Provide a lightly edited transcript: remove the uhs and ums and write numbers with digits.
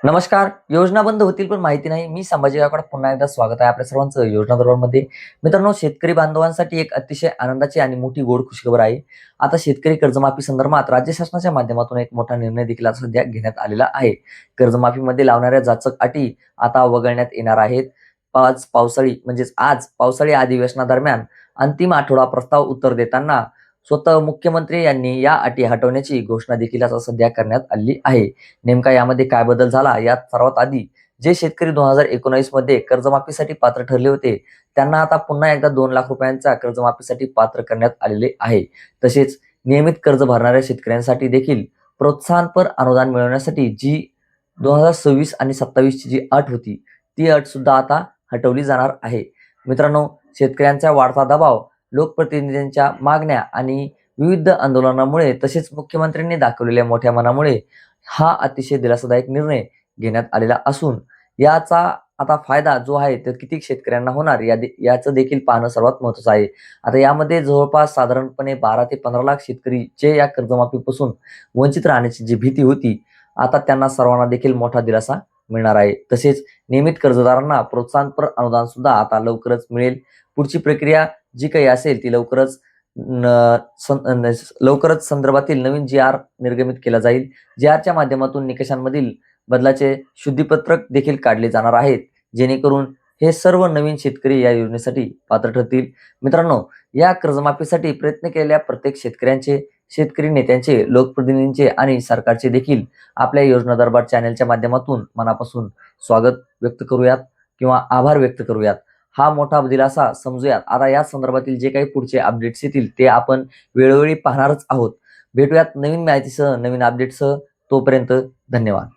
नमस्कार. योजना बंद होतील पण माहिती नाही. मी संभाजी गायकवाड पुन्हा एकदा स्वागत आहे आपल्या सर्वांचं योजना दरबारमध्ये. मित्रांनो, शेतकरी बांधवांसाठी एक अतिशय आनंदाची आणि मोठी गोड खुशखबर आहे. आता शेतकरी कर्जमाफी संदर्भात राज्य शासनाच्या माध्यमातून एक मोठा निर्णय देखील आज सध्या घेण्यात आलेला आहे. कर्जमाफीमध्ये लावणाऱ्या जाचक अटी आता वगळण्यात येणार आहेत. आज पावसाळी अधिवेशनादरम्यान अंतिम आठवडा प्रस्ताव उत्तर देताना स्वतः मुख्यमंत्री यांनी या अटी हटवण्याची घोषणा देखील आता सध्या करण्यात आली आहे. नेमका यामध्ये काय बदल झाला? यात सर्वात आधी जे शेतकरी 2019 मध्ये कर्जमाफीसाठी पात्र ठरले होते, त्यांना आता पुन्हा एकदा 2 लाख रुपयांच्या कर्जमाफीसाठी पात्र करण्यात आलेले आहे. तसेच नियमित कर्ज भरणाऱ्या शेतकऱ्यांसाठी देखील प्रोत्साहनपर अनुदान मिळवण्यासाठी जी 2026 आणि 27 ची जी अट होती, ती अट सुद्धा आता हटवली जाणार आहे. मित्रांनो, शेतकऱ्यांचा वाढता दबाव, लोकप्रतिनिधींच्या मागण्या आणि विविध आंदोलनामुळे तसेच मुख्यमंत्र्यांनी दाखवलेल्या मोठ्या मनामुळे हा अतिशय दिलासादायक निर्णय घेण्यात आलेला असून याचा आता फायदा जो आहे तो किती शेतकऱ्यांना होणार याचं देखील पाहणं सर्वात महत्त्वाचं आहे. आता यामध्ये जवळपास साधारणपणे 12 ते 15 लाख शेतकरी जे या कर्जमाफीपासून वंचित राहण्याची जी भीती होती, आता त्यांना सर्वांना देखील मोठा दिलासा मिळणार आहे. तसेच नियमित कर्जदारांना प्रोत्साहनपर अनुदान सुद्धा आता लवकरच मिळेल. पुढची प्रक्रिया जी काही असेल ती लवकरच संदर्भातील नवीन जी-आर निर्गमित केला जाईल. जी-आरच्या माध्यमातून निकषांमधील बदलाचे शुद्धीपत्रक देखील काढले जाणार आहेत, जेणेकरून हे सर्व नवीन शेतकरी या योजनेसाठी पात्र ठरतील. मित्रांनो, या कर्जमाफीसाठी प्रयत्न केलेल्या प्रत्येक शेतकऱ्यांचे, शेतकरी नेत्यांचे, लोकप्रतिनिधींचे आणि सरकारचे देखील आपल्या योजना दरबार चॅनलच्या माध्यमातून मनापासून स्वागत व्यक्त करूयात किंवा आभार व्यक्त करूयात. हा मोठा दिलासा समजूयात. आता या संदर्भातील जे काही पुढचे अपडेट्स येतील ते आपण वेळोवेळी पाहणारच आहोत. भेटूयात नवीन माहितीसह, नवीन अपडेटसह. तोपर्यंत धन्यवाद.